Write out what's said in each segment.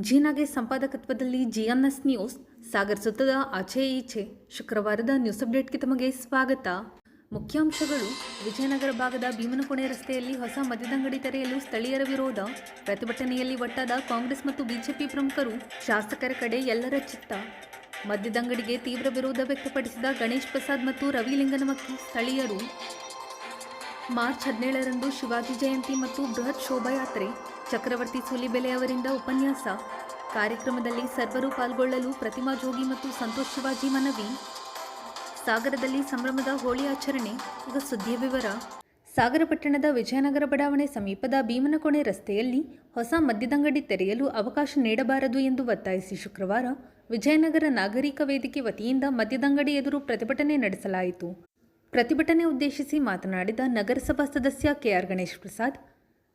ಜೀನಾಗೆ ಸಂಪಾದಕತ್ವದಲ್ಲಿ ಜಿಎನ್ಎಸ್ news Sagar ಸುತ್ತದ ಆಚೆ ಈಚೆ ಶುಕ್ರವಾರದ ನ್ಯೂಸ್ ಅಪ್ಡೇಟ್ಗೆ ತಮಗೆ ಸ್ವಾಗತ. ಮುಖ್ಯಾಂಶಗಳು. ವಿಜಯನಗರ ಭಾಗದ ಭೀಮನಕೋಣೆ ರಸ್ತೆಯಲ್ಲಿ ಹೊಸ ಮದ್ಯದಂಗಡಿ ತೆರೆಯಲು ಸ್ಥಳೀಯರ ವಿರೋಧ. ಪ್ರತಿಭಟನೆಯಲ್ಲಿ ಒಟ್ಟಾದ ಕಾಂಗ್ರೆಸ್ ಮತ್ತು ಬಿಜೆಪಿ ಪ್ರಮುಖರು. ಶಾಸಕರ ಕಡೆ ಎಲ್ಲರ ಚಿತ್ತ. ಮದ್ಯದಂಗಡಿಗೆ ತೀವ್ರ ವಿರೋಧ ವ್ಯಕ್ತಪಡಿಸಿದ ಗಣೇಶ್ ಪ್ರಸಾದ್ ಮತ್ತು ರವಿ ಲಿಂಗನಮಕ್ಕಿ ಸ್ಥಳೀಯರು. ಮಾರ್ಚ್ 17ರಂದು ಶಿವಾಜಿ ಜಯಂತಿ ಮತ್ತು ಬೃಹತ್ ಶೋಭಾಯಾತ್ರೆ. ಚಕ್ರವರ್ತಿ ಸೂಲಿಬೆಲೆ ಅವರಿಂದ ಉಪನ್ಯಾಸ. ಕಾರ್ಯಕ್ರಮದಲ್ಲಿ ಸರ್ವರು ಪಾಲ್ಗೊಳ್ಳಲು ಪ್ರತಿಮಾ ಜೋಗಿ ಮತ್ತು ಸಂತೋಷ್ ಶಿವಾಜಿ ಮನವಿ. ಸಾಗರದಲ್ಲಿ ಸಂಭ್ರಮದ ಹೋಳಿ ಆಚರಣೆ. ಈಗ ಸುದ್ದಿಯ ವಿವರ. ಸಾಗರ ಪಟ್ಟಣದ ವಿಜಯನಗರ ಬಡಾವಣೆ ಸಮೀಪದ ಭೀಮನಕೋಣೆ ರಸ್ತೆಯಲ್ಲಿ ಹೊಸ ಮದ್ಯದಂಗಡಿ ತೆರೆಯಲು ಅವಕಾಶ ನೀಡಬಾರದು ಎಂದು ಒತ್ತಾಯಿಸಿ ಶುಕ್ರವಾರ ವಿಜಯನಗರ ನಾಗರಿಕ ವೇದಿಕೆ ವತಿಯಿಂದ ಮದ್ಯದಂಗಡಿ ಎದುರು ಪ್ರತಿಭಟನೆ ನಡೆಸಲಾಯಿತು. ಪ್ರತಿಭಟನೆ ಉದ್ದೇಶಿಸಿ ಮಾತನಾಡಿದ ನಗರಸಭಾ ಸದಸ್ಯ ಕೆಆರ್ ಗಣೇಶ್ ಪ್ರಸಾದ್,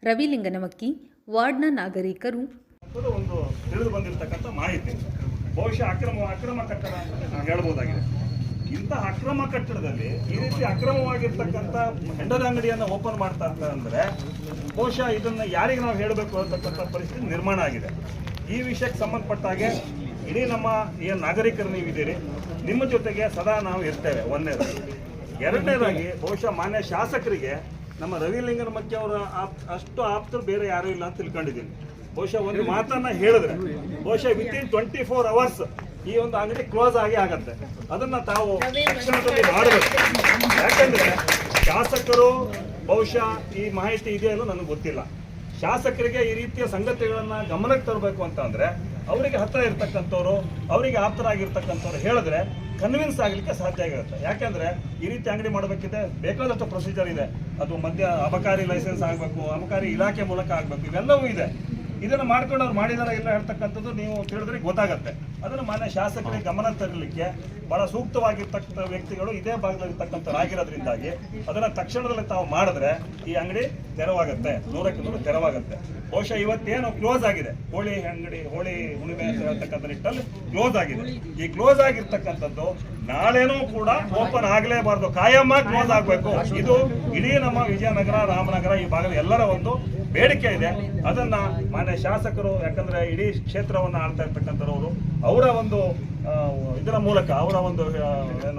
ರವಿ ಲಿಂಗನಮಕ್ಕಿ, ವಾರ್ಡ್ನ ನಾಗರಿಕರು ಒಂದು ತಿಳಿದು ಬಂದಿರತಕ್ಕಂಥ ಮಾಹಿತಿ ಬಹುಶಃ ಅಕ್ರಮ ಕಟ್ಟಡ ಅಂತ ನಾವು ಹೇಳ್ಬೋದಾಗಿದೆ. ಇಂತಹ ಅಕ್ರಮ ಕಟ್ಟಡದಲ್ಲಿ ಈ ರೀತಿ ಅಕ್ರಮವಾಗಿರ್ತಕ್ಕಂಥ ಹೆಂಡದ ಅಂಗಡಿಯನ್ನು ಓಪನ್ ಮಾಡ್ತಾ ಇರ್ತಾರೆ ಅಂದರೆ ಬಹುಶಃ ಇದನ್ನು ಯಾರಿಗೆ ನಾವು ಹೇಳಬೇಕು ಅಂತಕ್ಕಂಥ ಪರಿಸ್ಥಿತಿ ನಿರ್ಮಾಣ ಆಗಿದೆ. ಈ ವಿಷಯಕ್ಕೆ ಸಂಬಂಧಪಟ್ಟ ಹಾಗೆ ಇಡೀ ನಮ್ಮ ಏನು ನಾಗರಿಕರು ನೀವಿದ್ದೀರಿ, ನಿಮ್ಮ ಜೊತೆಗೆ ಸದಾ ನಾವು ಇರ್ತೇವೆ. ಒಂದನೇದಾಗಿ. ಎರಡನೇದಾಗಿ ಬಹುಶಃ ಮಾನ್ಯ ಶಾಸಕರಿಗೆ ನಮ್ಮ ರವಿ ಲಿಂಗನಮಕ್ಕಿ ಅವರ ಅಷ್ಟು ಆಪ್ತರು ಬೇರೆ ಯಾರೂ ಇಲ್ಲ ಅಂತ ತಿಳ್ಕೊಂಡಿದ್ದೀನಿ. ಬಹುಶಃ ಒಂದು ಮಾತನ್ನ ಹೇಳಿದ್ರೆ ಬಹುಶಃ ವಿತಿನ್ 24 hours ಈ ಒಂದು ಅಂಗಡಿ ಕ್ಲೋಸ್ ಆಗಿ ಆಗತ್ತೆ. ಅದನ್ನ ತಾವು ತಕ್ಷಣದಲ್ಲಿ ಮಾಡಬೇಕು. ಯಾಕಂದ್ರೆ ಶಾಸಕರು ಬಹುಶಃ ಈ ಮಾಹಿತಿ ಇದೆಯಲ್ಲ ನನಗೆ ಗೊತ್ತಿಲ್ಲ. ಶಾಸಕರಿಗೆ ಈ ರೀತಿಯ ಸಂಗತಿಗಳನ್ನ ಗಮನಕ್ಕೆ ತರಬೇಕು ಅಂತ ಅಂದ್ರೆ ಅವರಿಗೆ ಹತ್ರ ಇರ್ತಕ್ಕಂಥವ್ರು, ಅವರಿಗೆ ಆಪ್ತರಾಗಿರ್ತಕ್ಕಂಥವ್ರು ಹೇಳಿದ್ರೆ ಕನ್ವಿನ್ಸ್ ಆಗಲಿಕ್ಕೆ ಸಾಧ್ಯ ಆಗಿರುತ್ತೆ. ಯಾಕೆಂದ್ರೆ ಈ ರೀತಿ ಅಂಗಡಿ ಮಾಡಬೇಕಿದೆ ಬೇಕಾದಷ್ಟು ಪ್ರೊಸೀಜರ್ ಇದೆ. ಅದು ಅಬಕಾರಿ ಲೈಸೆನ್ಸ್ ಆಗಬೇಕು, ಅಬಕಾರಿ ಇಲಾಖೆ ಮೂಲಕ ಆಗಬೇಕು, ಇವೆಲ್ಲವೂ ಇದೆ. ಇದನ್ನು ಮಾಡ್ಕೊಂಡು ಅವ್ರು ಮಾಡಿದಾರ ಇಲ್ಲ ಹೇಳ್ತಕ್ಕಂಥದ್ದು ನೀವು ತಿಳಿದ್ರೆ ಗೊತ್ತಾಗತ್ತೆ. ಅದನ್ನು ಮಾನ್ಯ ಶಾಸಕರಿಗೆ ಗಮನ ತರಲಿಕ್ಕೆ ಬಹಳ ಸೂಕ್ತವಾಗಿರ್ತಕ್ಕಂಥ ವ್ಯಕ್ತಿಗಳು ಇದೇ ಭಾಗದಲ್ಲಿರ್ತಕ್ಕಂಥವ್ರಾಗಿರೋದ್ರಿಂದಾಗಿ ಅದನ್ನು ತಕ್ಷಣದಲ್ಲಿ ತಾವು ಮಾಡಿದ್ರೆ ಈ ಅಂಗಡಿ ತೆರವಾಗುತ್ತೆ, 100ಕ್ಕೆ 100 ತೆರವಾಗುತ್ತೆ. ಬಹುಶಃ ಇವತ್ತೇನು ಕ್ಲೋಸ್ ಆಗಿದೆ, ಹೋಳಿ ಅಂಗಡಿ, ಹೋಳಿ ಹುಣ್ಣಿಮೆ ಅಂತ ಹೇಳ್ತಕ್ಕಂಥ ನಿಟ್ಟಲ್ಲಿ ಕ್ಲೋಸ್ ಆಗಿದೆ. ಈ ಕ್ಲೋಸ್ ಆಗಿರ್ತಕ್ಕಂಥದ್ದು ನಾಳೆನೂ ಕೂಡ ಓಪನ್ ಆಗಲೇಬಾರ್ದು, ಕಾಯಮ್ಮ ಕ್ಲೋಸ್ ಆಗಬೇಕು. ಇದು ಇಡೀ ನಮ್ಮ ವಿಜಯನಗರ, ರಾಮನಗರ ಈ ಭಾಗದ ಎಲ್ಲರ ಒಂದು ಬೇಡಿಕೆ ಇದೆ. ಅದನ್ನ ಮಾನ್ಯ ಶಾಸಕರು, ಯಾಕಂದ್ರೆ ಇಡೀ ಕ್ಷೇತ್ರವನ್ನು ಆಳ್ತಾ ಇರ್ತಕ್ಕಂಥವ್ರು, ಅವರ ಒಂದು ಇದರ ಮೂಲಕ, ಅವರ ಒಂದು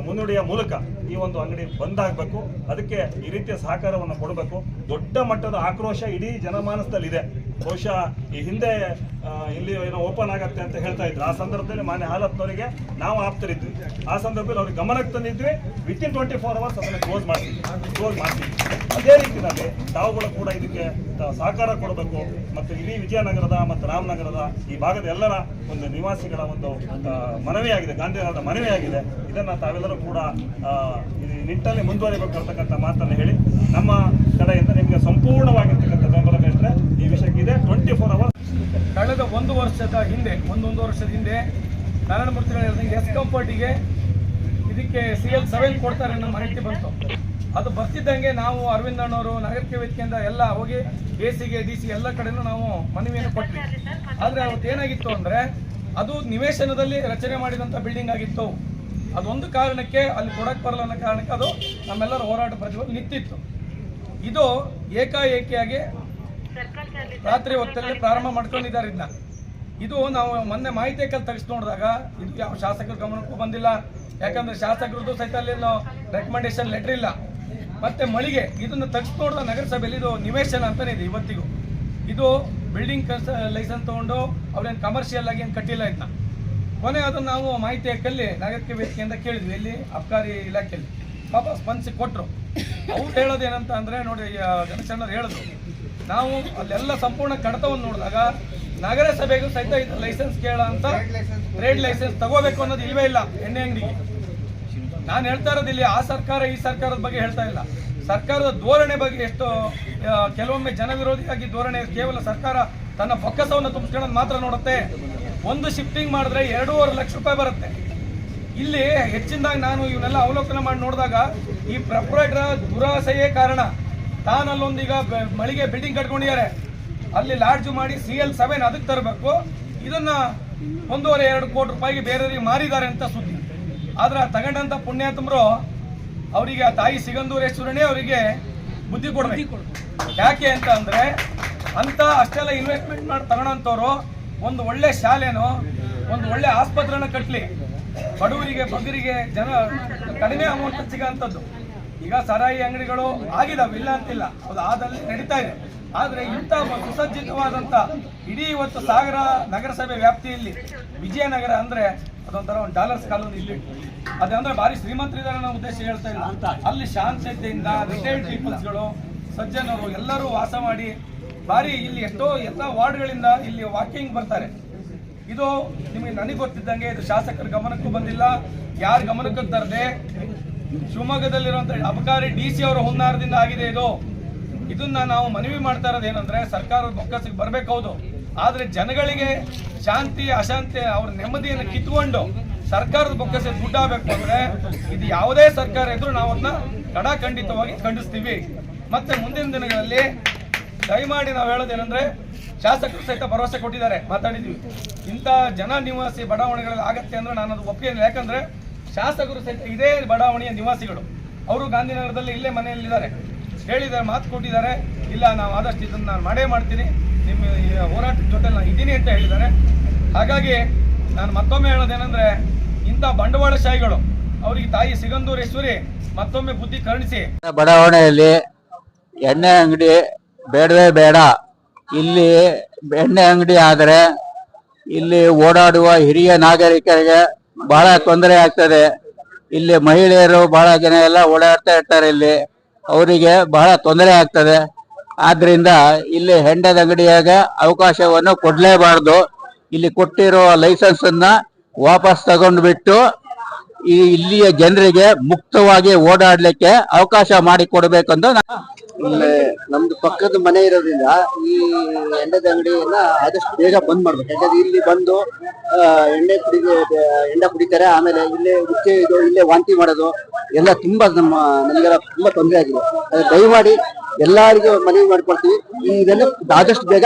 ಮುನ್ನುಡಿಯ ಮೂಲಕ ಈ ಒಂದು ಅಂಗಡಿ ಬಂದಾಗಬೇಕು. ಅದಕ್ಕೆ ಈ ರೀತಿಯ ಸಹಕಾರವನ್ನು ಕೊಡಬೇಕು. ದೊಡ್ಡ ಮಟ್ಟದ ಆಕ್ರೋಶ ಇಡೀ ಜನಮಾನಸದಲ್ಲಿದೆ. ಬಹುಶಃ ಈ ಹಿಂದೆ ಇಲ್ಲಿ ಏನೋ ಓಪನ್ ಆಗತ್ತೆ ಅಂತ ಹೇಳ್ತಾ ಇದ್ರು. ಆ ಸಂದರ್ಭದಲ್ಲಿ ಮಾನ್ಯ ಹಾಲತ್ನವರಿಗೆ ನಾವು ಆಪ್ತರಿದ್ವಿ. ಆ ಸಂದರ್ಭದಲ್ಲಿ ಅವ್ರಿಗೆ ಗಮನಕ್ಕೆ ತಂದಿದ್ವಿ. ವಿತಿನ್ 24 hours ಅದನ್ನು ಕ್ಲೋಸ್ ಮಾಡ್ತೀವಿ. ಅದೇ ರೀತಿಯಲ್ಲಿ ತಾವುಗಳು ಕೂಡ ಇದಕ್ಕೆ ಸಹಕಾರ ಕೊಡಬೇಕು. ಮತ್ತು ಇಡೀ ವಿಜಯನಗರದ ಮತ್ತು ರಾಮನಗರದ ಈ ಭಾಗದ ಎಲ್ಲರ ಒಂದು ನಿವಾಸಿಗಳ ಒಂದು ಮನವಿಯಾಗಿದೆ, ಗಾಂಧಿನಗರದ ಮನವಿಯಾಗಿದೆ. ಇದನ್ನು ತಾವೆಲ್ಲರೂ ಕೂಡ ಈ ನಿಟ್ಟಲ್ಲಿ ಮುಂದುವರಿಬೇಕು ಅಂತಕ್ಕಂಥ ಮಾತನ್ನು ಹೇಳಿ ನಮ್ಮ ಕಡೆಯಿಂದ ನಿಮಗೆ ಸಂಪೂರ್ಣವಾಗಿರ್ತಕ್ಕಂಥ ಬೆಂಬಲ ಬೇಡ್ರೆ ಈ ವಿಷಯಕ್ಕಿದೆ. 24 hours. ಕಳೆದ ಒಂದು ವರ್ಷದ ಹಿಂದೆ ನಾರಾಯಣಮೂರ್ತಿಗಳು ಎಸ್ ಕಂಫರ್ಟಿಗೆ ಇದಕ್ಕೆ CL7 ಕೊಡ್ತಾರೆ ಅನ್ನೋ ಮಾಹಿತಿ ಬಂತು. ಅದು ಬರ್ತಿದ್ದಂಗೆ ನಾವು ಅರವಿಂದ್ ಅಣ್ಣವರು ನಾಗರಿಕ ವೇದಿಕೆಯಿಂದ ಎಲ್ಲ ಹೋಗಿ AC DC ಎಲ್ಲ ಕಡೆನೂ ನಾವು ಮನವಿಯನ್ನು ಕೊಟ್ವಿ. ಆದರೆ ಅವತ್ತು ಏನಾಗಿತ್ತು ಅಂದರೆ ಅದು ನಿವೇಶನದಲ್ಲಿ ರಚನೆ ಮಾಡಿದಂಥ ಬಿಲ್ಡಿಂಗ್ ಆಗಿತ್ತು. ಅದೊಂದು ಕಾರಣಕ್ಕೆ ಅಲ್ಲಿ ಕೊಡಕ್ಕೆ ಬರಲ್ಲ ಅನ್ನೋ ಕಾರಣಕ್ಕೆ ಅದು ನಮ್ಮೆಲ್ಲರ ಹೋರಾಟ ಪ್ರತಿಭಟನೆ ನಿಂತಿತ್ತು. ಇದು ಏಕಾಏಕಿಯಾಗಿ ರಾತ್ರಿ ಹೊತ್ತಲ್ಲಿ ಪ್ರಾರಂಭ ಮಾಡ್ಕೊಂಡಿದ್ದಾರೆ. ಇದು ನಾವು ಮೊನ್ನೆ ಮಾಹಿತಿ ತೆಗೆದು ನೋಡಿದಾಗ ಇದು ಯಾವ ಶಾಸಕರ ಗಮನಕ್ಕೂ ಬಂದಿಲ್ಲ. ಯಾಕಂದ್ರೆ ಶಾಸಕರದ್ದು ಸಹಿತ ಅಲ್ಲಿ ರೆಕಮೆಂಡೇಶನ್ ಲೆಟರ್ ಇಲ್ಲ. ಮತ್ತೆ ಮಳಿಗೆ ಇದನ್ನು ತೆಗೆದು ನೋಡಿದ ನಗರಸಭೆಯಲ್ಲಿ ಇದು ನಿವೇಶನ ಅಂತಾನೆ ಇದೆ ಇವತ್ತಿಗೂ. ಇದು ಬಿಲ್ಡಿಂಗ್ ಲೈಸೆನ್ಸ್ ತಗೊಂಡು ಅವ್ರೇನು ಕಮರ್ಷಿಯಲ್ ಆಗಿ ಏನು ಕಟ್ಟಿಲ್ಲ. ಇದನ್ನ ಕೊನೆ ಅದನ್ನು ನಾವು ಮಾಹಿತಿ ಹಾಕಲ್ಲಿ ನಾಗರಿಕ ವೇದಿಕೆಯಿಂದ ಕೇಳಿದ್ವಿ, ಇಲ್ಲಿ ಅಬಕಾರಿ ಇಲಾಖೆಯಲ್ಲಿ. ಪಾಪ ಸ್ಪಂದಿಸಿ ಕೊಟ್ಟರು. ಅವ್ರು ಹೇಳೋದೇನಂತ ಅಂದರೆ, ನೋಡಿ ಗಣೇಶಣ್ಣರು ಹೇಳಿದ್ರು, ನಾವು ಅಲ್ಲೆಲ್ಲ ಸಂಪೂರ್ಣ ಕಡತವನ್ನು ನೋಡಿದಾಗ ನಗರಸಭೆಗೂ ಸಹಿತ ಲೈಸೆನ್ಸ್ ಕೇಳ ಅಂತ ಟ್ರೇಡ್ ಲೈಸೆನ್ಸ್ ತಗೋಬೇಕು ಅನ್ನೋದು ಇಲ್ವೇ ಇಲ್ಲ ಎಣ್ಣೆ ಅಂಗಡಿಗೆ. ನಾನು ಹೇಳ್ತಾ ಇರೋದು ಇಲ್ಲಿ ಆ ಸರ್ಕಾರ ಈ ಸರ್ಕಾರದ ಬಗ್ಗೆ ಹೇಳ್ತಾ ಇಲ್ಲ. ಸರ್ಕಾರದ ಧೋರಣೆ ಬಗ್ಗೆ ಎಷ್ಟು ಕೆಲವೊಮ್ಮೆ ಜನವಿರೋಧಿಯಾಗಿ ಧೋರಣೆ, ಕೇವಲ ಸರ್ಕಾರ ತನ್ನ ಬೊಕ್ಕಸವನ್ನು ತುಂಬಿಸ್ಕೊಳ್ಳೋದು ಮಾತ್ರ ನೋಡುತ್ತೆ. ಒಂದು ಶಿಫ್ಟಿಂಗ್ ಮಾಡಿದ್ರೆ 2.5 ಲಕ್ಷ ರೂಪಾಯಿ ಬರುತ್ತೆ. ಇಲ್ಲಿ ಹೆಚ್ಚಿನದಾಗಿ ನಾನು ಇವನ್ನೆಲ್ಲ ಅವಲೋಕನ ಮಾಡಿ ನೋಡಿದಾಗ ಈ ಪ್ರೊಪ್ರೈಟರ್ ದುರಾಸೆಯೇ ಕಾರಣ. ತಾನಲ್ಲೊಂದೀಗ ಮಳಿಗೆ ಬಿಲ್ಡಿಂಗ್ ಕಟ್ಕೊಂಡಿದ್ದಾರೆ, ಅಲ್ಲಿ ಲಾಡ್ಜು ಮಾಡಿ CL7 ಅದಕ್ಕೆ ತರಬೇಕು. ಇದನ್ನ 1.5-2 ಕೋಟಿ ರೂಪಾಯಿಗೆ ಬೇರೆಯವರಿಗೆ ಮಾರಿದ್ದಾರೆ ಅಂತ ಸುದ್ದಿ. ಆದ್ರೆ ತಗೊಂಡಂತ ಪುಣ್ಯಾತ್ಮರು ಅವರಿಗೆ ಆ ತಾಯಿ ಸಿಗಂದೂರೇಶ್ವರನೇ ಅವರಿಗೆ ಬುದ್ಧಿ ಕೊಡಬೇಕು. ಯಾಕೆ ಅಂತ ಅಂದ್ರೆ ಅಷ್ಟೆಲ್ಲ ಇನ್ವೆಸ್ಟ್ಮೆಂಟ್ ಮಾಡಿ ತಗೊಳ್ಳೋಂಥವ್ರು ಒಂದು ಒಳ್ಳೆ ಶಾಲೆನೋ ಒಂದು ಒಳ್ಳೆ ಆಸ್ಪತ್ರೆನ ಕಟ್ಟಲಿ, ಬಡವರಿಗೆ ಬಗ್ಗರಿಗೆ ಜನ ಕಡಿಮೆ ಅಮೌಂಟ್ ಸಿಗೋಂಥದ್ದು. ಈಗ ಸರಾಯಿ ಅಂಗಡಿಗಳು ಆಗಿದಾವೆ, ಇಲ್ಲ ಅಂತಿಲ್ಲ, ಅದು ಆದಲ್ಲಿ ನಡೀತಾ ಇದೆ. ಆದರೆ ಇಂಥ ಸುಸಜ್ಜಿತವಾದಂಥ ಇಡೀ ಇವತ್ತು ಸಾಗರ ನಗರಸಭೆ ವ್ಯಾಪ್ತಿಯಲ್ಲಿ ವಿಜಯನಗರ ಅಂದ್ರೆ ಅದೊಂಥರ ಒಂದು ಡಾಲರ್ಸ್ ಕಾಲೋನಿ ಇಲ್ಲಿ, ಅದಂದ್ರೆ ಭಾರಿ ಶ್ರೀಮಂತರಿದ್ದಾರೆ ಅನ್ನೋ ಉದ್ದೇಶ ಹೇಳ್ತಾ ಇಲ್ಲ. ಅಲ್ಲಿ ಶಾಂತತೆಯಿಂದ ರಿಟೈರ್ಡ್ ಪೀಪಲ್ಸ್ಗಳು, ಸಜ್ಜನರು ಎಲ್ಲರೂ ವಾಸ ಮಾಡಿ ಭಾರಿ ಇಲ್ಲಿ ಎಲ್ಲ ವಾರ್ಡ್ಗಳಿಂದ ಇಲ್ಲಿ ವಾಕಿಂಗ್ ಬರ್ತಾರೆ. ಇದು ನಿಮಗೆ ನನಗೆ ಗೊತ್ತಿದ್ದಂಗೆ ಇದು ಶಾಸಕರ ಗಮನಕ್ಕೂ ಬಂದಿಲ್ಲ, ಯಾರ ಗಮನಕ್ಕೂ ತರದೆ ಶಿವಮೊಗ್ಗದಲ್ಲಿರುವಂಥ ಅಬಕಾರಿ DC ಅವರ ಹುನ್ನಾರದಿಂದ ಆಗಿದೆ ಇದನ್ನ ನಾವು ಮನವಿ ಮಾಡ್ತಾ ಇರೋದು ಏನಂದ್ರೆ ಸರ್ಕಾರದ ಬೊಕ್ಕಸಿಗೆ ಬರ್ಬೇಕು ಹೌದು, ಆದ್ರೆ ಜನಗಳಿಗೆ ಶಾಂತಿ ಅಶಾಂತಿ ಅವ್ರ ನೆಮ್ಮದಿಯನ್ನು ಕಿತ್ಕೊಂಡು ಸರ್ಕಾರದ ಬೊಕ್ಕಸೆ ದುಡ್ಡಾಗಬೇಕು ಅಂದ್ರೆ ಇದು ಯಾವುದೇ ಸರ್ಕಾರ ಇದ್ರೂ ನಾವು ಅದನ್ನ ಕಡಾಖಂಡಿತವಾಗಿ ಖಂಡಿಸ್ತೀವಿ. ಮತ್ತೆ ಮುಂದಿನ ದಿನಗಳಲ್ಲಿ ದಯಮಾಡಿ ನಾವು ಹೇಳೋದೇನೆಂದ್ರೆ ಶಾಸಕರು ಸಹಿತ ಭರವಸೆ ಕೊಟ್ಟಿದ್ದಾರೆ, ಮಾತಾಡಿದ್ವಿ, ಇಂಥ ಜನ ನಿವಾಸಿ ಬಡಾವಣೆಗಳಲ್ಲಿ ಆಗತ್ತೆ ಅಂದ್ರೆ ನಾನು ಅದು ಒಪ್ಪಿಗೆ. ಯಾಕಂದ್ರೆ ಶಾಸಕರು ಸಹಿತ ಇದೇ ಬಡಾವಣೆಯ ನಿವಾಸಿಗಳು, ಅವರು ಗಾಂಧಿನಗರದಲ್ಲಿ ಇಲ್ಲೇ ಮನೆಯಲ್ಲಿದ್ದಾರೆ, ಹೇಳಿದ್ದಾರೆ, ಮಾತು ಕೊಟ್ಟಿದ್ದಾರೆ, ಇಲ್ಲ ನಾವು ಆದಷ್ಟು ಇದನ್ನು ನಾನು ಮಾಡೇ ಮಾಡ್ತೀನಿ, ನಿಮ್ಮ ಹೋರಾಟದ ಜೊತೆ ನಾನು ಇದ್ದೀನಿ ಅಂತ ಹೇಳಿದ್ದಾರೆ. ಹಾಗಾಗಿ ನಾನು ಮತ್ತೊಮ್ಮೆ ಹೇಳೋದೇನೆಂದ್ರೆ ಇಂಥ ಬಂಡವಾಳಶಾಹಿಗಳು ಅವರಿಗೆ ತಾಯಿ ಸಿಗಂದೂರೇಶ್ವರಿ ಮತ್ತೊಮ್ಮೆ ಬುದ್ಧಿ ಕರುಣಿಸಿ. ಬಡಾವಣೆಯಲ್ಲಿ ಎಣ್ಣೆ ಅಂಗಡಿ ಬೇಡವೇ ಬೇಡ. ಇಲ್ಲಿ ಎಣ್ಣೆ ಅಂಗಡಿ ಆದರೆ ಇಲ್ಲಿ ಓಡಾಡುವ ಹಿರಿಯ ನಾಗರಿಕರಿಗೆ ಬಹಳ ತೊಂದರೆ ಆಗ್ತದೆ. ಇಲ್ಲಿ ಮಹಿಳೆಯರು ಬಹಳ ಜನ ಎಲ್ಲ ಓಡಾಡ್ತಾ ಇರ್ತಾರೆ, ಇಲ್ಲಿ ಅವರಿಗೆ ಬಹಳ ತೊಂದರೆ ಆಗ್ತದೆ. ಆದ್ರಿಂದ ಇಲ್ಲಿ ಹೆಂಡದ ಅಂಗಡಿಯಾಗ ಅವಕಾಶವನ್ನು ಕೊಡ್ಲೇಬಾರ್ದು. ಇಲ್ಲಿ ಕೊಟ್ಟಿರೋ ಲೈಸೆನ್ಸ್ ಅನ್ನ ವಾಪಸ್ ತಗೊಂಡ್ಬಿಟ್ಟು ಇಲ್ಲಿಯ ಜನರಿಗೆ ಮುಕ್ತವಾಗಿ ಓಡಾಡ್ಲಿಕ್ಕೆ ಅವಕಾಶ ಮಾಡಿಕೊಡ್ಬೇಕಂತ ಇಲ್ಲಿ ನಮ್ದು ಪಕ್ಕದ ಮನೆ ಇರೋದ್ರಿಂದ ಈ ಎಣ್ಣೆದ ಅಂಗಡಿಯನ್ನ ಆದಷ್ಟು ಬೇಗ ಬಂದ್ ಮಾಡ್ಬೇಕು. ಯಾಕಂದ್ರೆ ಇಲ್ಲಿ ಬಂದು ಎಣ್ಣೆ ಕುಡಿತಾರೆ, ಆಮೇಲೆ ಇಲ್ಲೇ ಉಚ್ಚೆ ಇದು ಇಲ್ಲೇ ವಾಂತಿ ಮಾಡೋದು ಎಲ್ಲ ತುಂಬಾ ನಮಗೆಲ್ಲ ತುಂಬಾ ತೊಂದರೆ ಆಗಿದೆ. ದಯಮಾಡಿ ಎಲ್ಲರಿಗೂ ಮನವಿ ಮಾಡ್ಕೊಳ್ತೀವಿ, ಇದನ್ನು ಆದಷ್ಟು ಬೇಗ.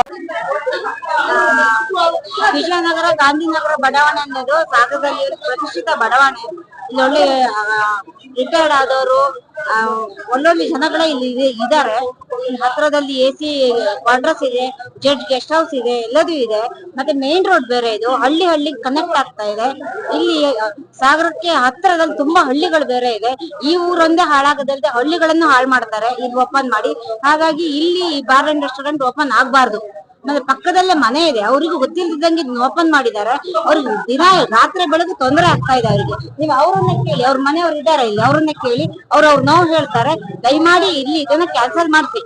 ವಿಜಯನಗರ ಗಾಂಧಿನಗರ ಬಡಾವಣೆ ಅನ್ನೋದು ಸಾಗರದಲ್ಲಿ ಪ್ರತಿಷ್ಠಿತ ಬಡಾವಣೆ. ಇಲ್ಲೊಳ್ಳೆ ರಿಟೈರ್ಡ್ ಆದವರು ಒಳ್ಳೊಳ್ಳೆ ಜನಗಳೇ ಇಲ್ಲಿ ಇದ್ದಾರೆ. ಹತ್ರದಲ್ಲಿ AC ಕ್ವಾರ್ಟರ್ಸ್ ಇದೆ, ಜೆಡ್ ಗೆಸ್ಟ್ ಹೌಸ್ ಇದೆ, ಎಲ್ಲದೂ ಇದೆ. ಮತ್ತೆ ಮೇನ್ ರೋಡ್ ಬೇರೆ, ಇದು ಹಳ್ಳಿ ಕನೆಕ್ಟ್ ಆಗ್ತಾ ಇದೆ. ಇಲ್ಲಿ ಸಾಗರಕ್ಕೆ ಹತ್ರದಲ್ಲಿ ತುಂಬಾ ಹಳ್ಳಿಗಳು ಬೇರೆ ಇದೆ. ಈ ಊರೊಂದೇ ಹಾಳಾಗದಲ್ಲದೆ ಹಳ್ಳಿಗಳನ್ನು ಹಾಳು ಮಾಡ್ತಾರೆ ಇದು ಓಪನ್ ಮಾಡಿ. ಹಾಗಾಗಿ ಇಲ್ಲಿ ಬಾರ್ ಅಂಡ್ ರೆಸ್ಟೋರೆಂಟ್ ಓಪನ್ ಆಗ್ಬಾರ್ದು. ಮತ್ತೆ ಪಕ್ಕದಲ್ಲೇ ಮನೆ ಇದೆ, ಅವರಿಗೂ ಗೊತ್ತಿಲ್ದಿದ್ದಂಗೆ ಓಪನ್ ಮಾಡಿದ್ದಾರೆ. ಅವ್ರಿಗೆ ದಿನ ರಾತ್ರಿ ಬೆಳಗ್ಗೆ ತೊಂದರೆ ಆಗ್ತಾ ಇದೆ ಅವರಿಗೆ. ನೀವು ಅವ್ರನ್ನ ಕೇಳಿ, ಅವ್ರ ಮನೆಯವ್ರು ಇದ್ದಾರೆ ಇಲ್ಲಿ, ಅವ್ರನ್ನ ಕೇಳಿ, ಅವ್ರ ನೋವು ಹೇಳ್ತಾರೆ. ದಯಮಾಡಿ ಇಲ್ಲಿ ಇದನ್ನ ಕ್ಯಾನ್ಸಲ್ ಮಾಡಿಸಿ.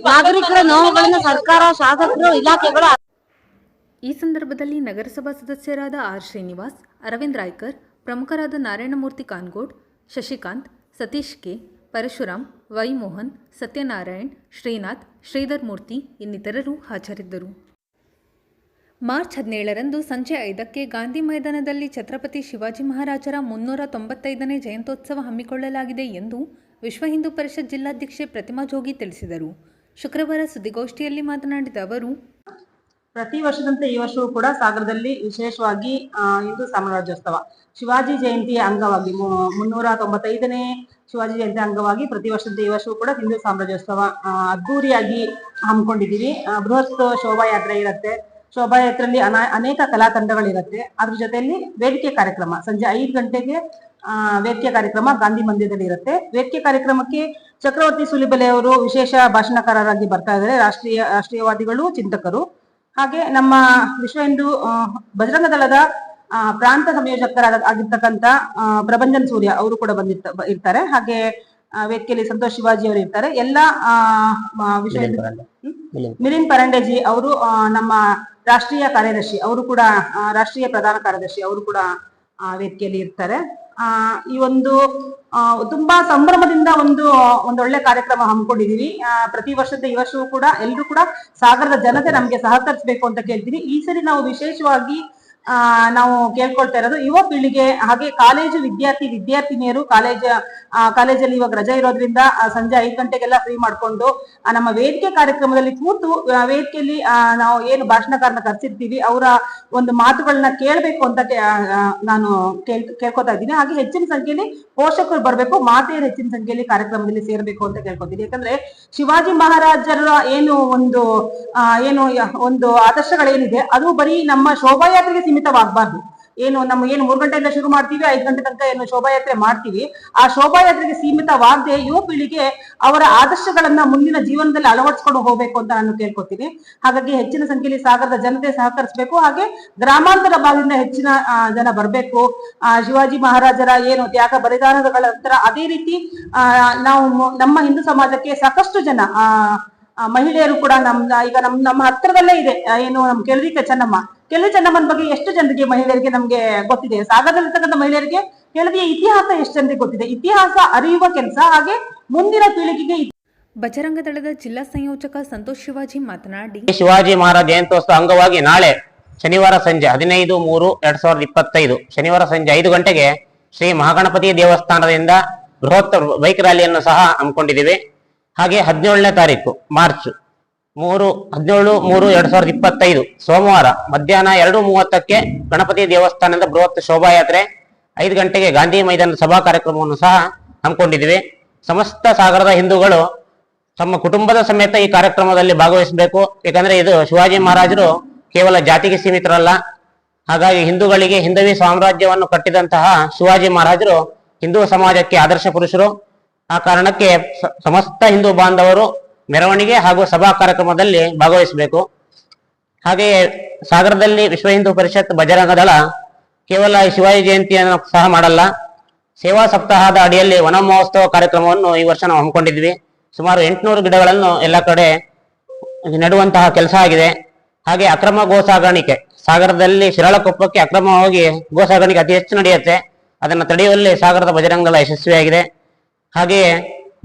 ನಾಗರಿಕರ ನೋವುಗಳನ್ನ ಸರ್ಕಾರ, ಶಾಸಕರು, ಇಲಾಖೆಗಳು. ಈ ಸಂದರ್ಭದಲ್ಲಿ ನಗರಸಭಾ ಸದಸ್ಯರಾದ ಆರ್ ಶ್ರೀನಿವಾಸ್, ಅರವಿಂದ್ ರಾಯ್ಕರ್, ಪ್ರಮುಖರಾದ ನಾರಾಯಣಮೂರ್ತಿ ಕಾನ್ಗೋಡ್, ಶಶಿಕಾಂತ್, ಸತೀಶ್ ಕೆ, ಪರಶುರಾಮ್, ವೈ ಮೋಹನ್, ಸತ್ಯನಾರಾಯಣ್, ಶ್ರೀನಾಥ್, ಶ್ರೀಧರ್ ಮೂರ್ತಿ ಇನ್ನಿತರರು ಹಾಜರಿದ್ದರು. ಮಾರ್ಚ್ 17ರಂದು ಸಂಜೆ 5ಕ್ಕೆ ಗಾಂಧಿ ಮೈದಾನದಲ್ಲಿ ಛತ್ರಪತಿ ಶಿವಾಜಿ ಮಹಾರಾಜರ 395ನೇ ಜಯಂತ್ಯೋತ್ಸವ ಹಮ್ಮಿಕೊಳ್ಳಲಾಗಿದೆ ಎಂದು ವಿಶ್ವ ಹಿಂದೂ ಪರಿಷತ್ ಜಿಲ್ಲಾಧ್ಯಕ್ಷೆ ಪ್ರತಿಮಾ ಜೋಗಿ ತಿಳಿಸಿದರು. ಶುಕ್ರವಾರ ಸುದ್ದಿಗೋಷ್ಠಿಯಲ್ಲಿ ಮಾತನಾಡಿದ ಅವರು, ಪ್ರತಿ ವರ್ಷದಂತೆ ಈ ವರ್ಷವೂ ಕೂಡ ಸಾಗರದಲ್ಲಿ ವಿಶೇಷವಾಗಿ ಹಿಂದೂ ಸಾಮ್ರಾಜ್ಯೋತ್ಸವ ಶಿವಾಜಿ ಜಯಂತಿಯ ಅಂಗವಾಗಿ 395ನೇ ಶಿವಾಜಿ ಜಯಂತಿ ಅಂಗವಾಗಿ ಪ್ರತಿ ವರ್ಷದಂತೆ ಈ ವರ್ಷವೂ ಕೂಡ ಹಿಂದೂ ಸಾಮ್ರಾಜ್ಯೋತ್ಸವ ಅದ್ದೂರಿಯಾಗಿ ಹಮ್ಮಿಕೊಂಡಿದ್ದೀವಿ. ಬೃಹತ್ ಶೋಭಾಯಾತ್ರೆ ಇರುತ್ತೆ. ಶೋಭಾಯಾತ್ರೆಯಲ್ಲಿ ಅನೇಕ ಕಲಾ ತಂಡಗಳಿರುತ್ತೆ. ಅದ್ರ ಜೊತೆಯಲ್ಲಿ ವೇದಿಕೆ ಕಾರ್ಯಕ್ರಮ ಸಂಜೆ 5 ಗಂಟೆಗೆ ವೇದಿಕೆ ಕಾರ್ಯಕ್ರಮ ಗಾಂಧಿ ಮಂದಿರದಲ್ಲಿ ಇರುತ್ತೆ. ವೇದಿಕೆ ಕಾರ್ಯಕ್ರಮಕ್ಕೆ ಚಕ್ರವರ್ತಿ ಸುಲಿಬೆಲೆ ಅವರು ವಿಶೇಷ ಭಾಷಣಕಾರರಾಗಿ ಬರ್ತಾ ಇದ್ದಾರೆ. ರಾಷ್ಟ್ರೀಯವಾದಿಗಳು, ಚಿಂತಕರು. ಹಾಗೆ ನಮ್ಮ ವಿಶ್ವ ಹಿಂದೂ ಬಜರಂಗ ದಳದ ಪ್ರಾಂತ ಸಂಯೋಜಕರಾಗಿರ್ತಕ್ಕಂಥ ಪ್ರಭಂಜನ್ ಸೂರ್ಯ ಅವರು ಕೂಡ ಇರ್ತಾರೆ. ಹಾಗೆ ವೇದಿಕೆಯಲ್ಲಿ ಸಂತೋಷ್ ಶಿವಾಜಿ ಅವರು ಇರ್ತಾರೆ. ಎಲ್ಲ ವಿಶ್ವ ಮಿಲಿಂದ್ ಪರಂಡೇಜಿ ಅವರು ನಮ್ಮ ರಾಷ್ಟ್ರೀಯ ಕಾರ್ಯದರ್ಶಿ, ಅವರು ಕೂಡ ರಾಷ್ಟ್ರೀಯ ಪ್ರಧಾನ ಕಾರ್ಯದರ್ಶಿ, ಅವರು ಕೂಡ ವೇದಿಕೆಯಲ್ಲಿ ಇರ್ತಾರೆ. ಈ ಒಂದು ತುಂಬಾ ಸಂಭ್ರಮದಿಂದ ಒಂದೊಳ್ಳೆ ಕಾರ್ಯಕ್ರಮ ಹಮ್ಮಿಕೊಂಡಿದೀವಿ. ಪ್ರತಿ ವರ್ಷದ ಈ ವರ್ಷವೂ ಕೂಡ ಎಲ್ಲರೂ ಕೂಡ ಸಾಗರದ ಜನತೆ ನಮ್ಗೆ ಸಹಕರಿಸಬೇಕು ಅಂತ ಕೇಳ್ತೀನಿ. ಈ ಸರಿ ನಾವು ವಿಶೇಷವಾಗಿ ನಾವು ಕೇಳ್ಕೊಳ್ತಾ ಇರೋದು ಯುವ ಪೀಳಿಗೆ ಹಾಗೆ ಕಾಲೇಜು ವಿದ್ಯಾರ್ಥಿನಿಯರು ಕಾಲೇಜಲ್ಲಿ ಇವಾಗ ರಜೆ ಇರೋದ್ರಿಂದ ಸಂಜೆ 5 ಗಂಟೆಗೆಲ್ಲ ಫ್ರೀ ಮಾಡ್ಕೊಂಡು ನಮ್ಮ ವೇದಿಕೆ ಕಾರ್ಯಕ್ರಮದಲ್ಲಿ ಕೂತು ವೇದಿಕೆಯಲ್ಲಿ ನಾವು ಏನು ಭಾಷಣಕಾರನ ಕರೆಸಿರ್ತೀವಿ ಅವರ ಒಂದು ಮಾತುಗಳನ್ನ ಕೇಳಬೇಕು ಅಂತ ನಾನು ಕೇಳ್ಕೊತಾ ಇದ್ದೀನಿ. ಹಾಗೆ ಹೆಚ್ಚಿನ ಸಂಖ್ಯೆಯಲ್ಲಿ ಪೋಷಕರು ಬರಬೇಕು, ಮಾತೆಯರು ಹೆಚ್ಚಿನ ಸಂಖ್ಯೆಯಲ್ಲಿ ಕಾರ್ಯಕ್ರಮದಲ್ಲಿ ಸೇರ್ಬೇಕು ಅಂತ ಕೇಳ್ಕೊತೀನಿ. ಯಾಕಂದ್ರೆ ಶಿವಾಜಿ ಮಹಾರಾಜರ ಒಂದು ಆದರ್ಶಗಳೇನಿದೆ ಅದು ಬರೀ ನಮ್ಮ ಶೋಭಾಯಾತ್ರೆಗೆ ಸೀಮಿತವಾಗಬಾರ್ದು. ನಮ್ಮ 3 ಗಂಟೆಯಿಂದ ಶುರು ಮಾಡ್ತೀವಿ, 5 ಗಂಟೆ ತನಕ ಏನು ಶೋಭಾಯಾತ್ರೆ ಮಾಡ್ತೀವಿ, ಆ ಶೋಭಾಯಾತ್ರೆಗೆ ಸೀಮಿತವಾಗದೆ ಯುವ ಪೀಳಿಗೆ ಅವರ ಆದರ್ಶಗಳನ್ನ ಮುಂದಿನ ಜೀವನದಲ್ಲಿ ಅಳವಡಿಸ್ಕೊಂಡು ಹೋಗ್ಬೇಕು ಅಂತ ನಾನು ಕೇಳ್ಕೊತೀನಿ. ಹಾಗಾಗಿ ಹೆಚ್ಚಿನ ಸಂಖ್ಯೆಯಲ್ಲಿ ಸಾಗರದ ಜನತೆ ಸಹಕರಿಸಬೇಕು. ಹಾಗೆ ಗ್ರಾಮಾಂತರ ಭಾಗದಿಂದ ಹೆಚ್ಚಿನ ಜನ ಬರಬೇಕು. ಶಿವಾಜಿ ಮಹಾರಾಜರ ಏನು ತ್ಯಾಗ ಬಲಿದಾನಗಳ ನಂತರ ಅದೇ ರೀತಿ ನಾವು ನಮ್ಮ ಹಿಂದೂ ಸಮಾಜಕ್ಕೆ ಸಾಕಷ್ಟು ಜನ ಮಹಿಳೆಯರು ಕೂಡ ಈಗ ನಮ್ಮ ಹತ್ರದಲ್ಲೇ ಇದೆ ಏನು ನಮ್ಮ ಕೆಳದಿ ಚೆನ್ನಮ್ಮನ ಬಗ್ಗೆ ಎಷ್ಟು ಜನರಿಗೆ ಮಹಿಳೆಯರಿಗೆ ನಮ್ಗೆ ಗೊತ್ತಿದೆ? ಸಾಗರದಲ್ಲಿರ್ತಕ್ಕಂಥ ಮಹಿಳೆಯರಿಗೆ ಕೆಳದಿಯ ಇತಿಹಾಸ ಎಷ್ಟು ಜನರಿಗೆ ಗೊತ್ತಿದೆ? ಇತಿಹಾಸ ಅರಿಯುವ ಕೆಲಸ ಹಾಗೆ ಮುಂದಿನ ಪೀಳಿಗೆಗೆ. ಬಜರಂಗ ದಳದ ಜಿಲ್ಲಾ ಸಂಯೋಜಕ ಸಂತೋಷ್ ಶಿವಾಜಿ ಮಾತನಾಡಿ, ಶಿವಾಜಿ ಮಹಾರಾಜ ಜಯಂತ್ಯೋತ್ಸವ ಅಂಗವಾಗಿ ನಾಳೆ ಶನಿವಾರ ಸಂಜೆ 15/3/2025 ಶನಿವಾರ ಸಂಜೆ 5 ಗಂಟೆಗೆ ಶ್ರೀ ಮಹಾಗಣಪತಿ ದೇವಸ್ಥಾನದಿಂದ ಬೃಹತ್ ಬೈಕ್ ರ್ಯಾಲಿಯನ್ನು ಸಹ ಹಮ್ಮಿಕೊಂಡಿದ್ದೀವಿ. ಹಾಗೆ 17ನೇ ತಾರೀಕು ಮಾರ್ಚ್ 17/3/2025 ಸೋಮವಾರ ಮಧ್ಯಾಹ್ನ 2:30ಕ್ಕೆ ಗಣಪತಿ ದೇವಸ್ಥಾನದಿಂದ ಬೃಹತ್ ಶೋಭಾಯಾತ್ರೆ, 5 ಗಂಟೆಗೆ ಗಾಂಧಿ ಮೈದಾನದ ಸಭಾ ಕಾರ್ಯಕ್ರಮವನ್ನು ಸಹ ಹಮ್ಮಿಕೊಂಡಿದ್ದೀವಿ. ಸಮಸ್ತ ಸಾಗರದ ಹಿಂದೂಗಳು ತಮ್ಮ ಕುಟುಂಬದ ಸಮೇತ ಈ ಕಾರ್ಯಕ್ರಮದಲ್ಲಿ ಭಾಗವಹಿಸಬೇಕು. ಯಾಕಂದ್ರೆ ಇದು ಶಿವಾಜಿ ಮಹಾರಾಜರು ಕೇವಲ ಜಾತಿಗೆ ಸೀಮಿತರಲ್ಲ. ಹಾಗಾಗಿ ಹಿಂದೂಗಳಿಗೆ ಹಿಂದವಿ ಸಾಮ್ರಾಜ್ಯವನ್ನು ಕಟ್ಟಿದಂತಹ ಶಿವಾಜಿ ಮಹಾರಾಜರು ಹಿಂದೂ ಸಮಾಜಕ್ಕೆ ಆದರ್ಶ ಪುರುಷರು. ಆ ಕಾರಣಕ್ಕೆ ಸಮಸ್ತ ಹಿಂದೂ ಬಾಂಧವರು ಮೆರವಣಿಗೆ ಹಾಗೂ ಸಭಾ ಕಾರ್ಯಕ್ರಮದಲ್ಲಿ ಭಾಗವಹಿಸಬೇಕು. ಹಾಗೆಯೇ ಸಾಗರದಲ್ಲಿ ವಿಶ್ವ ಹಿಂದೂ ಪರಿಷತ್ ಬಜರಂಗ ದಳ ಕೇವಲ ಶಿವಾಜಿ ಜಯಂತಿಯನ್ನು ಸಹ ಮಾಡಲ್ಲ, ಸೇವಾ ಸಪ್ತಾಹದ ಅಡಿಯಲ್ಲಿ ವನ ಮಹೋತ್ಸವ ಕಾರ್ಯಕ್ರಮವನ್ನು ಈ ವರ್ಷ ನಾವು ಹಮ್ಮಿಕೊಂಡಿದ್ವಿ. ಸುಮಾರು 800 ಗಿಡಗಳನ್ನು ಎಲ್ಲ ಕಡೆ ನೆಡುವಂತಹ ಕೆಲಸ ಆಗಿದೆ. ಹಾಗೆ ಅಕ್ರಮ ಗೋಸಾಗಾಣಿಕೆ ಸಾಗರದಲ್ಲಿ ಶಿರಾಳಕೊಪ್ಪಕ್ಕೆ ಅಕ್ರಮವಾಗಿ ಗೋಸಾಗಾಣಿಕೆ ಅತಿ ಹೆಚ್ಚು ನಡೆಯುತ್ತೆ. ಅದನ್ನು ತಡೆಯುವಲ್ಲಿ ಸಾಗರದ ಬಜರಂಗ ದಳ ಯಶಸ್ವಿಯಾಗಿದೆ. ಹಾಗೆಯೇ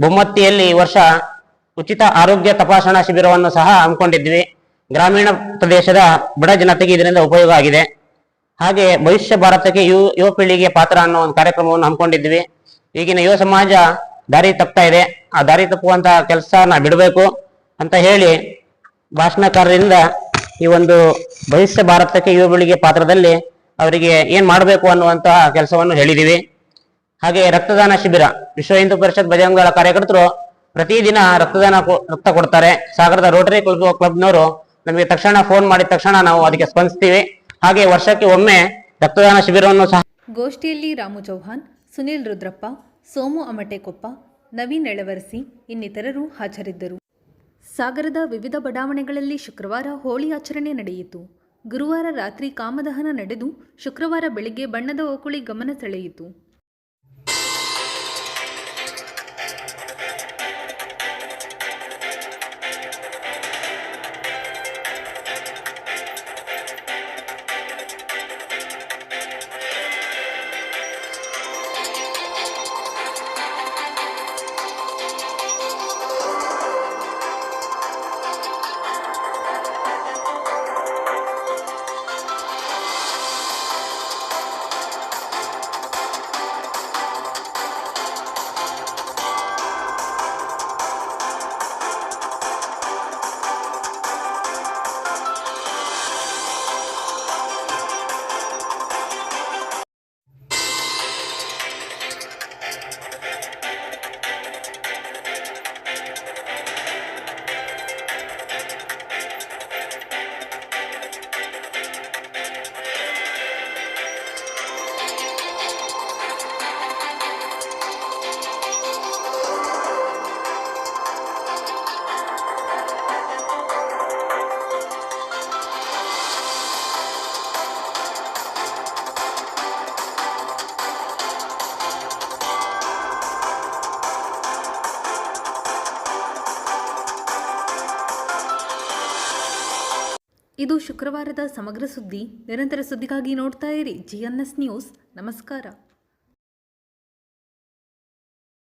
ಬೊಮ್ಮತ್ತಿಯಲ್ಲಿ ಈ ವರ್ಷ ಉಚಿತ ಆರೋಗ್ಯ ತಪಾಸಣಾ ಶಿಬಿರವನ್ನು ಸಹ ಹಮ್ಮಿಕೊಂಡಿದ್ವಿ. ಗ್ರಾಮೀಣ ಪ್ರದೇಶದ ಬಡ ಜನತೆಗೆ ಇದರಿಂದ ಉಪಯೋಗ ಆಗಿದೆ. ಹಾಗೆ ಭವಿಷ್ಯ ಭಾರತಕ್ಕೆ ಯುವ ಪೀಳಿಗೆ ಪಾತ್ರ ಅನ್ನೋ ಒಂದು ಕಾರ್ಯಕ್ರಮವನ್ನು ಹಮ್ಮಿಕೊಂಡಿದ್ವಿ. ಈಗಿನ ಯುವ ಸಮಾಜ ದಾರಿ ತಪ್ತಾ ಇದೆ, ಆ ದಾರಿ ತಪ್ಪುವಂತಹ ಕೆಲಸನ ಬಿಡಬೇಕು ಅಂತ ಹೇಳಿ ಭಾಷಣಕಾರರಿಂದ ಈ ಒಂದು ಭವಿಷ್ಯ ಭಾರತಕ್ಕೆ ಯುವ ಪೀಳಿಗೆ ಪಾತ್ರದಲ್ಲಿ ಅವರಿಗೆ ಏನ್ ಮಾಡಬೇಕು ಅನ್ನುವಂತಹ ಕೆಲಸವನ್ನು ಹೇಳಿದೀವಿ. ಹಾಗೆ ರಕ್ತದಾನ ಶಿಬಿರ ವಿಶ್ವ ಹಿಂದೂ ಪರಿಷತ್ ಬಜರಂಗ ದಳ ಕಾರ್ಯಕರ್ತರು ಪ್ರತಿದಿನ ರಕ್ತ ಕೊಡ್ತಾರೆ. ಸಾಗರದ ರೋಟರಿ ಕ್ಲಬ್ನವರು ನಮಗೆ ತಕ್ಷಣ ಫೋನ್ ಮಾಡಿದ ತಕ್ಷಣ ನಾವು ಅದಕ್ಕೆ ಸ್ಪಂದಿಸ್ತೀವಿ. ಹಾಗೆ ವರ್ಷಕ್ಕೆ ಒಮ್ಮೆ ರಕ್ತದಾನ ಶಿಬಿರವನ್ನು ಸಹ. ಗೋಷ್ಠಿಯಲ್ಲಿ ರಾಮು ಚೌಹಾನ್, ಸುನೀಲ್ ರುದ್ರಪ್ಪ, ಸೋಮು ಅಮಟೆಕೊಪ್ಪ, ನವೀನ್ ಎಳವರಸಿ ಇನ್ನಿತರರು ಹಾಜರಿದ್ದರು. ಸಾಗರದ ವಿವಿಧ ಬಡಾವಣೆಗಳಲ್ಲಿ ಶುಕ್ರವಾರ ಹೋಳಿ ಆಚರಣೆ ನಡೆಯಿತು. ಗುರುವಾರ ರಾತ್ರಿ ಕಾಮದಹನ ನಡೆದು ಶುಕ್ರವಾರ ಬೆಳಿಗ್ಗೆ ಬಣ್ಣದ ಓಕುಳಿ ಗಮನ ಸೆಳೆಯಿತು. ಇದು ಶುಕ್ರವಾರದ ಸಮಗ್ರ ಸುದ್ದಿ. ನಿರಂತರ ಸುದ್ದಿಗಾಗಿ ನೋಡ್ತಾ ಇರಿ GNS ನ್ಯೂಸ್. ನಮಸ್ಕಾರ.